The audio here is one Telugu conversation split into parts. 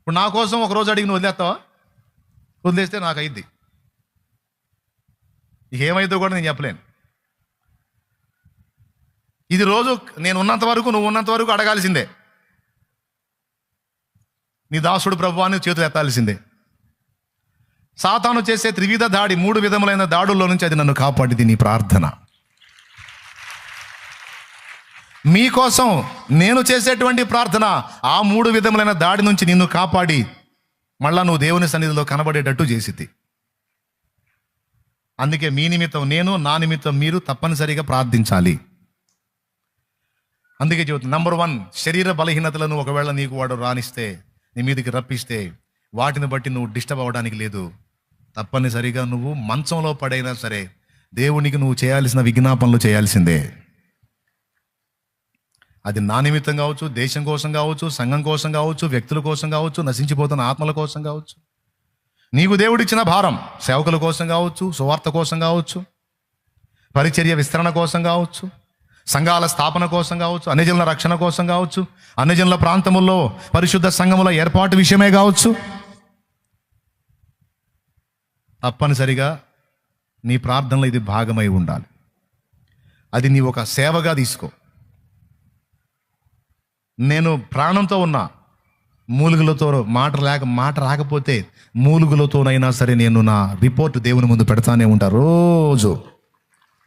ఇప్పుడు నా కోసం ఒకరోజు అడిగి నువ్వు వదిలేస్తావా? వదిలేస్తే నాకు అయింది, ఏమైందో కూడా నేను చెప్పలేను. ఇది రోజు నేను ఉన్నంత వరకు, నువ్వు ఉన్నంత వరకు అడగాల్సిందే. నీ దాసుడు ప్రభువా అని చేతులు ఎత్తాల్సిందే. సాతాను చేసే త్రివిధ దాడి, 3 విధములైన దాడుల్లో నుంచి అది నన్ను కాపాడింది నీ ప్రార్థన. మీకోసం నేను చేసేటువంటి ప్రార్థన ఆ 3 విధములైన దాడి నుంచి నిన్ను కాపాడి మళ్ళా నువ్వు దేవుని సన్నిధిలో కనబడేటట్టు చేసింది. అందుకే మీ నిమిత్తం నేను, నా నిమిత్తం మీరు తప్పనిసరిగా ప్రార్థించాలి. అందుకే చెబుతుంది, నంబర్ 1, శరీర బలహీనతలను ఒకవేళ నీకు వాడు రానిస్తే, నీ మీదకి రప్పిస్తే, వాటిని బట్టి నువ్వు డిస్టర్బ్ అవ్వడానికి లేదు. తప్పనిసరిగా నువ్వు మంచంలో పడైనా సరే దేవునికి నువ్వు చేయాల్సిన విజ్ఞాపనలు చేయాల్సిందే. అది నా నిమిత్తం కావచ్చు, దేశం కోసం కావచ్చు, సంఘం కోసం కావచ్చు, వ్యక్తుల కోసం కావచ్చు, నశించిపోతున్న ఆత్మల కోసం కావచ్చు, నీకు దేవుడిచ్చిన భారం సేవకుల కోసం కావచ్చు, సువార్త కోసం కావచ్చు, పరిచర్య విస్తరణ కోసం కావచ్చు, సంఘాల స్థాపన కోసం కావచ్చు, అన్యజనుల రక్షణ కోసం కావచ్చు, అన్యజనుల ప్రాంతముల్లో పరిశుద్ధ సంఘముల ఏర్పాటు విషయమే కావచ్చు, తప్పనిసరిగా నీ ప్రార్థనలో ఇది భాగమై ఉండాలి. అది నీ ఒక సేవగా తీసుకో. నేను ప్రాణంతో ఉన్నా, మూలుగులతో మాట రాకపోతే మూలుగులతోనైనా సరే నేను నా రిపోర్ట్ దేవుని ముందు పెడతానే ఉంటా. రోజు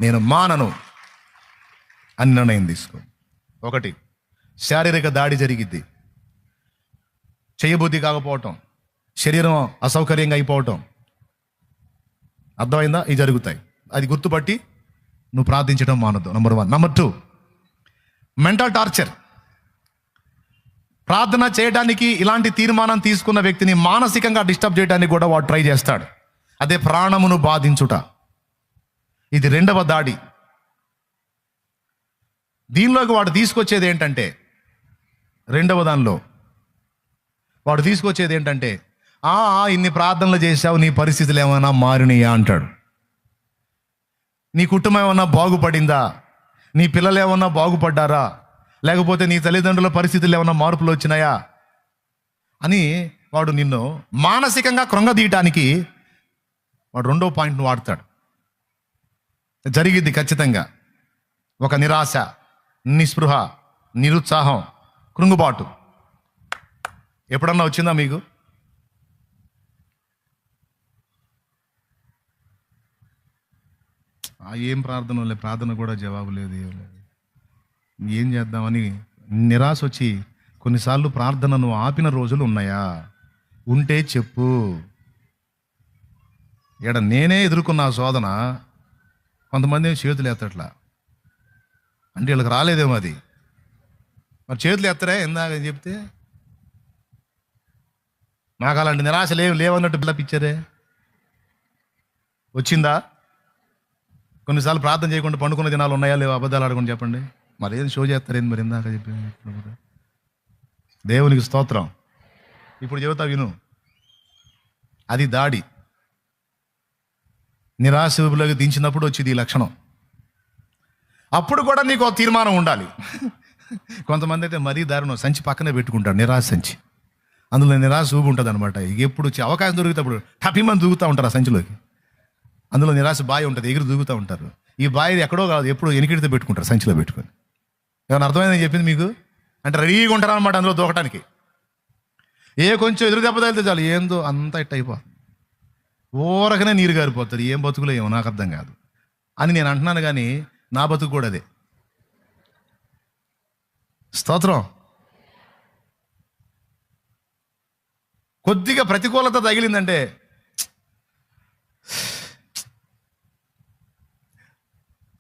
నేను మానను అని నిర్ణయం తీసుకో. 1, శారీరక దాడి జరిగిద్ది, చేయబుద్ధి కాకపోవటం, శరీరం అసౌకర్యంగా అయిపోవటం, అర్థమైందా? ఇవి జరుగుతాయి. అది గుర్తుపట్టి నువ్వు ప్రార్థించడం మానద్దు. నంబర్ 1. Number 2, mental torture. ప్రార్థన చేయడానికి ఇలాంటి తీర్మానం తీసుకున్న వ్యక్తిని మానసికంగా డిస్టర్బ్ చేయడానికి కూడా వాడు ట్రై చేస్తాడు. అదే ప్రాణమును బాధించుట. ఇది 2వ దాడి. దీనిలోకి వాడు తీసుకొచ్చేది ఏంటంటే, 2వ దానిలో వాడు తీసుకొచ్చేది ఏంటంటే, ఇన్ని ప్రార్థనలు చేశావు, నీ పరిస్థితులు ఏమైనా మారినాయా అంటాడు. నీ కుటుంబం ఏమన్నా బాగుపడిందా? నీ పిల్లలు ఏమన్నా బాగుపడ్డారా? లేకపోతే నీ తల్లిదండ్రుల పరిస్థితులు ఏమన్నా మార్పులు వచ్చినాయా అని వాడు నిన్ను మానసికంగా కృంగదీయటానికి వాడు 2వ పాయింట్ను వాడతాడు. జరిగిద్ది ఖచ్చితంగా. ఒక నిరాశ, నిస్పృహ, నిరుత్సాహం, కృంగుబాటు ఎప్పుడన్నా వచ్చిందా మీకు? ఏం ప్రార్థన కూడా జవాబు లేదు, ఏం చేద్దామని నిరాశ వచ్చి కొన్నిసార్లు ప్రార్థనను ఆపిన రోజులు ఉన్నాయా? ఉంటే చెప్పు. నేనే ఎదుర్కొన్న శోధన. కొంతమంది చేతులు ఎత్తట్లా అంటే వీళ్ళకి రాలేదేమో అది. మరి చేతులు ఎత్తరే ఇందాక చెప్తే, నాకు అలాంటి నిరాశ లేవన్నట్టు పిల్లపిచ్చారే. వచ్చిందా? కొన్నిసార్లు ప్రార్థన చేయకుండా పండుకున్న దినాలు ఉన్నాయా లేవో? అబద్ధాలు ఆడకుండా చెప్పండి. మరి ఏది షో చేస్తారేంది? మరి ఇందాక చెప్పి దేవునికి స్తోత్రం. ఇప్పుడు చెబుతా విను. అది దాడి. నిరాశ ఊబిలోకి దించినప్పుడు వచ్చింది ఈ లక్షణం. అప్పుడు కూడా నీకు ఒక తీర్మానం ఉండాలి. కొంతమంది అయితే మరీ దారుణం, సంచి పక్కనే పెట్టుకుంటాడు, నిరాశ సంచి. అందులో నిరాశ ఊబి ఉంటుంది అనమాట. ఎప్పుడు అవకాశం దొరికినప్పుడు హ్యాపీమని దూకుతూ ఉంటారు ఆ సంచిలోకి. అందులో నిరాశ బాయి ఉంటుంది, ఎగురు దూకుతూ ఉంటారు. ఈ బాయి ఎక్కడో కాదు, ఎప్పుడు ఎనికిడితో పెట్టుకుంటారు సంచిలో పెట్టుకొని. ఏమైనా అర్థమైందని చెప్పింది మీకు? అంటే రెడీగా ఉంటారు అనమాట అందులో దూకటానికి. కొంచెం ఎదురు దెబ్బ తగిలితే చాలు ఏందో అంతా ఇట్ట అయిపోతుంది, ఊరకనే నీరు గారిపోతుంది. ఏం బతుకులో ఏమో నాకు అర్థం కాదు అని నేను అంటున్నాను. కానీ నా బతుకు కూడా అదే. స్తోత్రం. కొద్దిగా ప్రతికూలత తగిలిందంటే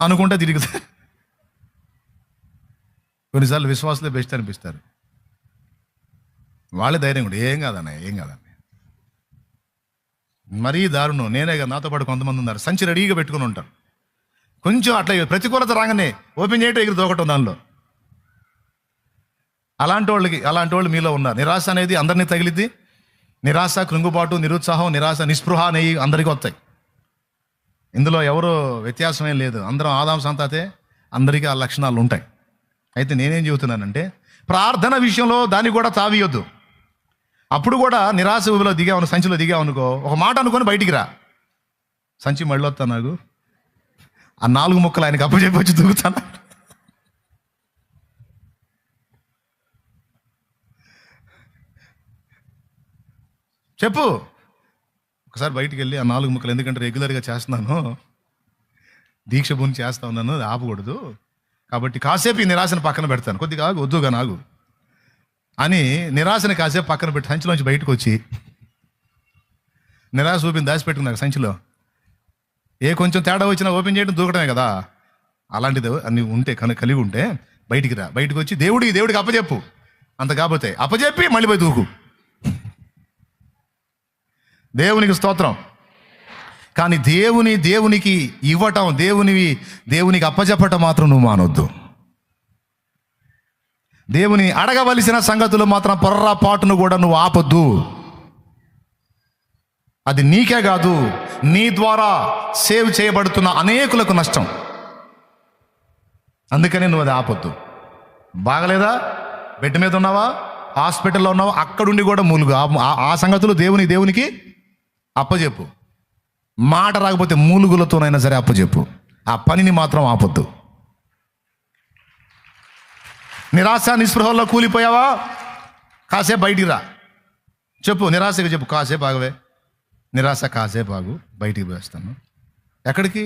అనుకుంటే తిరుగుతా. కొన్నిసార్లు విశ్వాసులే బెస్ట్ అనిపిస్తారు. వాళ్ళే ధైర్యం కూడా, ఏం కాదన్న మరీ దారుణం. నేనే కదా, నాతో పాటు కొంతమంది ఉన్నారు, సంచి రెడీగా పెట్టుకుని ఉంటారు. కొంచెం అట్లా ప్రతికూలత రాగానే ఓపెన్ చేయటం, ఎగురు దూకటం దానిలో. అలాంటి వాళ్ళు మీలో ఉన్నారు. నిరాశ అనేది అందరినీ తగిలిద్ది. నిరాశ, కృంగుబాటు, నిరుత్సాహం, నిరాశ, నిస్పృహ అనేవి అందరికీ వస్తాయి. ఇందులో ఎవరో వ్యత్యాసమేం లేదు. అందరం ఆదాం సంతాతే, అందరికీ ఆ లక్షణాలు ఉంటాయి. అయితే నేనేం చెబుతున్నానంటే, ప్రార్థన విషయంలో దాన్ని కూడా తావియొద్దు. అప్పుడు కూడా నిరాశ ఊబిలో దిగావు, సంచిలో దిగావు అనుకో, ఒక మాట అనుకొని బయటికి రా. సంచి మళ్ళీ వస్తా, నాకు ఆ 4 ముక్కలు ఆయనకి అప్పచెప్పి వచ్చి దూకుతాను. చెప్పు. ఒకసారి బయటికి వెళ్ళి ఆ 4 ముక్కలు, ఎందుకంటే రెగ్యులర్గా చేస్తున్నాను, దీక్ష భూమి చేస్తా ఉన్నాను, అది ఆపకూడదు, కాబట్టి కాసేపు ఈ నిరాశను పక్కన పెడతాను, కొద్దిగా ఆగు, వద్దుగా నాగు అని నిరాశని కాసేపు పక్కన పెట్టి సంచిలోంచి బయటకు వచ్చి, నిరాశ చూపించి దాచిపెట్టుకున్నాను సంచిలో, ఏ కొంచెం తేడా వచ్చినా ఓపెన్ చేయడం దూకడమే కదా, అలాంటిది అన్ని ఉంటే కలిగి ఉంటే బయటికి రా. బయటకు వచ్చి దేవుడికి అప్పచెప్పు. అంత కాకపోతే అప్పచెప్పి మళ్ళీ పోయి దూకు. దేవునికి స్తోత్రం. కానీ దేవునికి ఇవ్వటం, దేవునికి అప్పచెప్పటం మాత్రం నువ్వు మానొద్దు. దేవుని అడగవలసిన సంగతులు మాత్రం పొర్రపాటును కూడా నువ్వు ఆపొద్దు. అది నీకే కాదు, నీ ద్వారా సేవ్ చేయబడుతున్న అనేకులకు నష్టం. అందుకని నువ్వు అది ఆపొద్దు. బాగలేదా, బెడ్ మీద ఉన్నావా, హాస్పిటల్లో ఉన్నావా, అక్కడుండి కూడా మూలుగు. ఆ సంగతులు దేవునికి అప్పచెప్పు. మాట రాకపోతే మూలుగులతోనైనా సరే అప్పచెప్పు. ఆ పనిని మాత్రం ఆపొద్దు. నిరాశ నిస్పృహల్లో కూలిపోయావా, కాసేపు బయటికి రా. చెప్పు, నిరాశగా చెప్పు, కాసేపు ఆగవే, నిరాశ కాసేపు ఆగు, బయటికి వేస్తాను. ఎక్కడికి?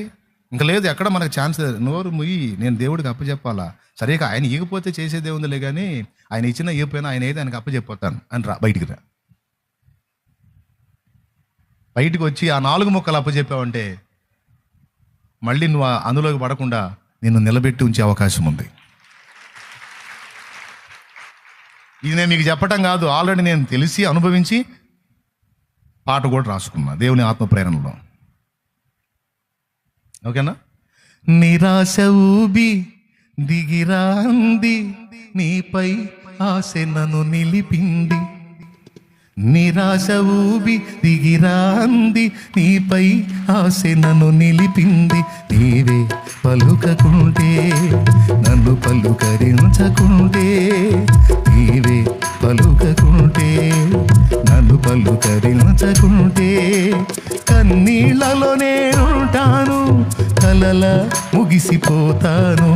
ఇంకా లేదు, ఎక్కడ మనకు ఛాన్స్ లేదు. నోరు ముయ్యి, నేను దేవుడికి అప్పచెప్పాలా, సరిగా ఆయన ఇగిపోతే చేసేదే ఉందిలే, కానీ ఆయన ఇచ్చినా ఇగిపోయినా ఆయన ఏది ఆయనకు అప్పచెప్పోతాను అని రా, బయటికి రా. బయటికి వచ్చి ఆ 4 ముక్కలు అప్పచెప్పావంటే మళ్ళీ నువ్వు అందులోకి పడకుండా నిన్ను నిలబెట్టి ఉంచే అవకాశం ఉంది. ఇది నేను మీకు చెప్పటం కాదు, ఆల్రెడీ నేను తెలిసి అనుభవించి పాట కూడా రాసుకున్నా దేవుని ఆత్మ ప్రేరణలో. ఓకేనా? నిరాశ ఊబి దిగిరాంది, నీపై ఆశ నన్ను నిలిపింది. నిరాశ ఊబి దిగిరాంది, నీపై ఆశ నన్ను నిలిపింది. నీవే పలుకకుంటే, నన్ను పలుకరించకుంటే, నీవే పలుకకుంటే, నన్ను పలుకరించకుంటే, కన్నీళ్లలో నేనుంటాను, కలల ముగిసిపోతాను.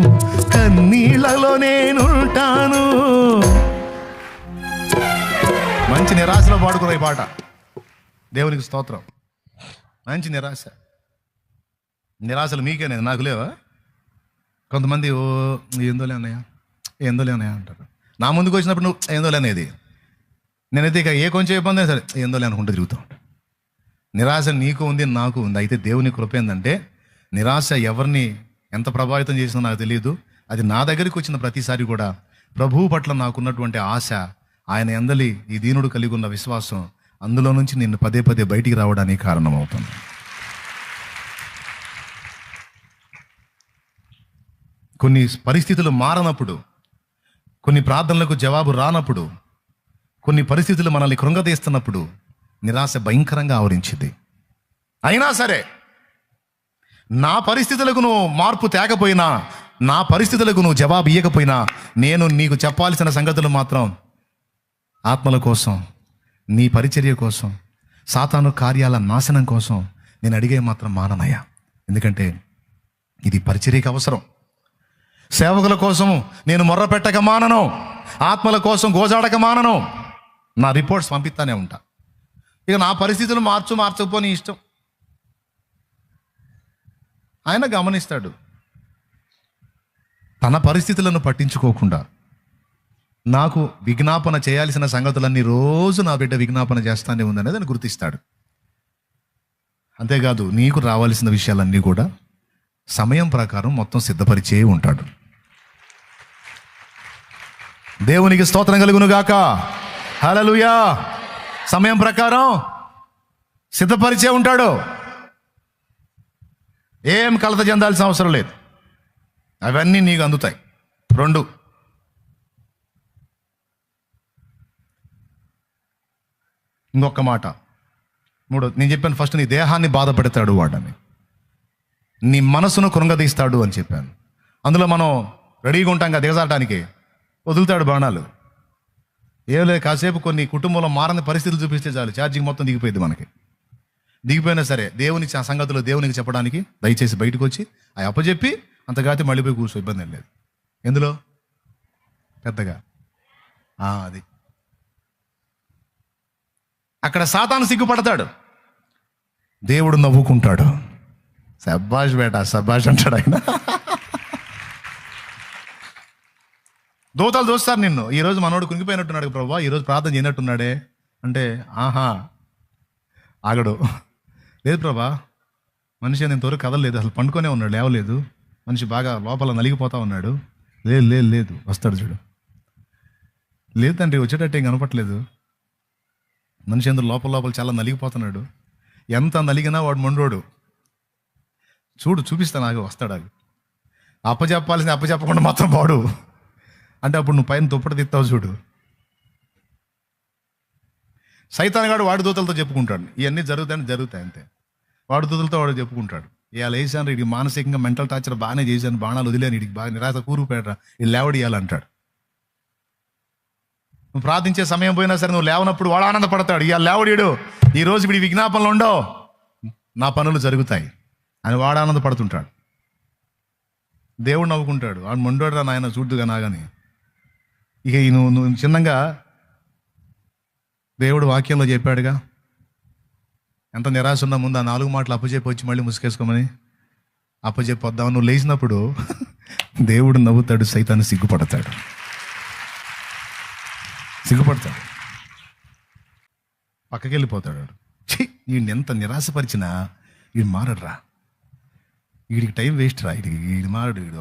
కన్నీళ్లలో నేనుంటాను. మంచి నిరాశలో పాడుకున్న ఈ పాట. దేవునికి స్తోత్రం. మంచి నిరాశలు మీకేనేది, నాకు లేవా? కొంతమంది ఏందోలే అన్నయ్య అంటారు. నా ముందుకు వచ్చినప్పుడు నువ్వు ఏందోలే అనేది, నేనైతే ఇక ఏ కొంచెం ఇబ్బంది సరే ఏందోలే అనుకుంటూ తిరుగుతూ ఉంటాను. నిరాశ నీకు ఉంది, నాకు ఉంది. అయితే దేవుని కృప ఏంటంటే, నిరాశ ఎవరిని ఎంత ప్రభావితం చేసిందో నాకు తెలియదు, అది నా దగ్గరికి వచ్చిన ప్రతిసారి కూడా ప్రభువు పట్ల నాకున్నటువంటి ఆశ, ఆయన యందలి ఈ దీనుడు కలిగి ఉన్న విశ్వాసం, అందులో నుంచి నిన్ను పదే బయటికి రావడానికి కారణమవుతుంది. కొన్ని పరిస్థితులు మారనప్పుడు, కొన్ని ప్రార్థనలకు జవాబు రానప్పుడు, కొన్ని పరిస్థితులు మనల్ని కృంగతీస్తున్నప్పుడు నిరాశ భయంకరంగా ఆవరించింది. అయినా సరే నా పరిస్థితులకు నువ్వు మార్పు తేకపోయినా, నా పరిస్థితులకు నువ్వు జవాబు ఇవ్వకపోయినా, నేను నీకు చెప్పాల్సిన సంగతులు మాత్రం ఆత్మల కోసం, నీ పరిచర్య కోసం, సాతాను కార్యాల నాశనం కోసం నేను అడిగే మాత్రం మాననయ్యా. ఎందుకంటే ఇది పరిచర్యకి అవసరం. సేవకుల కోసం నేను మొర్ర పెట్టక మానను, ఆత్మల కోసం గోజాడక మానను. నా రిపోర్ట్స్ పంపిస్తానే ఉంటా. ఇక నా పరిస్థితులు మార్చకపోని ఇష్టం, ఆయన గమనిస్తాడు. తన పరిస్థితులను పట్టించుకోకుండా నాకు విజ్ఞాపన చేయాల్సిన సంగతులన్నీ రోజు నా బిడ్డ విజ్ఞాపన చేస్తానే ఉందనేది అని గుర్తిస్తాడు. అంతేకాదు, నీకు రావాల్సిన విషయాలన్నీ కూడా సమయం ప్రకారం మొత్తం సిద్ధపరిచే ఉంటాడు. దేవునికి స్తోత్రం కలుగును గాక. హల్లెలూయా. సమయం ప్రకారం సిద్ధపరిచే ఉంటాడు. ఏం కలత చెందాల్సిన అవసరం లేదు, అవన్నీ నీకు అందుతాయి. 2, ఇంకొక మాట. 3, నేను చెప్పాను ఫస్ట్, నీ దేహాన్ని బాధ పెడతాడు వాడని, నీ మనసును కృంగదీస్తాడు అని చెప్పాను. అందులో మనం రెడీగా ఉంటాం కదా దిగజారటానికి, వదులుతాడు బాణాలు. ఏం లేదు, కాసేపు కొన్ని కుటుంబంలో మారని పరిస్థితులు చూపిస్తే చాలు ఛార్జింగ్ మొత్తం దిగిపోయింది మనకి. దిగిపోయినా సరే దేవునికి ఆ సంగతులు దేవునికి చెప్పడానికి దయచేసి బయటకు వచ్చి ఆ అప్పచెప్పి అంతగాతి మళ్ళీ పోయి కూర్చో, ఇబ్బంది ఏం లేదు. ఎందులో పెద్దగా అది అక్కడ సాతాను సిగ్గుపడతాడు, దేవుడు నవ్వుకుంటాడు. సబ్బాష్ బేటా సబ్బాష్ అంటాడు ఆయన. దూతలు చూస్తారు నిన్ను, ఈరోజు మనోడు కుంగిపోయినట్టున్నాడు ప్రభా, ఈరోజు ప్రార్థన చేయనట్టున్నాడే అంటే ఆహా ఆగడు. లేదు ప్రభా, మనిషి నేను ఇంతవరకు కదలలేదు, అసలు పండుకొనే ఉన్నాడు, లేవలేదు, మనిషి బాగా లోపల నలిగిపోతా ఉన్నాడు. లేదు లేదు లేదు వస్తాడు చూడు. లేదు తండ్రి వచ్చేటట్టు ఏం కనపట్లేదు, మనిషి అందరూ లోపల లోపల చాలా నలిగిపోతున్నాడు, ఎంత నలిగినా వాడు మొండోడు, చూడు చూపిస్తాను ఆగు, వస్తాడు ఆగు. అప్పచెప్పాల్సింది అప్పచెప్పకుండా మాత్రం వాడు అంటే అప్పుడు నువ్వు పైన దుప్పటి తిత్తావు చూడు. సైతాన్గాడు వాడి దూతలతో చెప్పుకుంటాడు, ఇవన్నీ జరుగుతాయి అంతే. వాడి దూతలతో వాడు చెప్పుకుంటాడు, ఇవాళ వేసాను వీడికి మానసికంగా మెంటల్ టార్చర్ బాగానే చేశాను, బాణాలు వదిలేను, వీడికి బాగా నిరాశ కూరుకుపోయాడు, ఇది లేవడియాలంటాడు. నువ్వు ప్రార్థించే సమయం పోయినా సరే నువ్వు లేవనప్పుడు వాడు ఆనందపడతాడు, ఇవాళ లేవడీడు, ఈరోజు వీడి విజ్ఞాపనలు ఉండవు, నా పనులు జరుగుతాయి అని వాడు ఆనందపడుతుంటాడు. దేవుడు నవ్వుకుంటాడు, వాడు మొండోడురా నాయన చూడ్డుగా నాగని. ఇక నువ్వు చిన్నగా దేవుడు వాక్యంలో చెప్పాడుగా, ఎంత నిరాశ ఉన్నా ముందు ఆ 4 మాటలు అప్పచెప్పి వచ్చి మళ్ళీ ముసుకేసుకోమని అప్పచెప్పి వద్దామని నువ్వు లేచినప్పుడు దేవుడు నవ్వుతాడు, సైతాన్ని సిగ్గుపడతాడు. పక్కకి వెళ్ళిపోతాడు. వీడిని ఎంత నిరాశపరిచినా వీడు మారడురా, వీడికి టైం వేస్ట్ రా, వీడికి మారడు వీడు.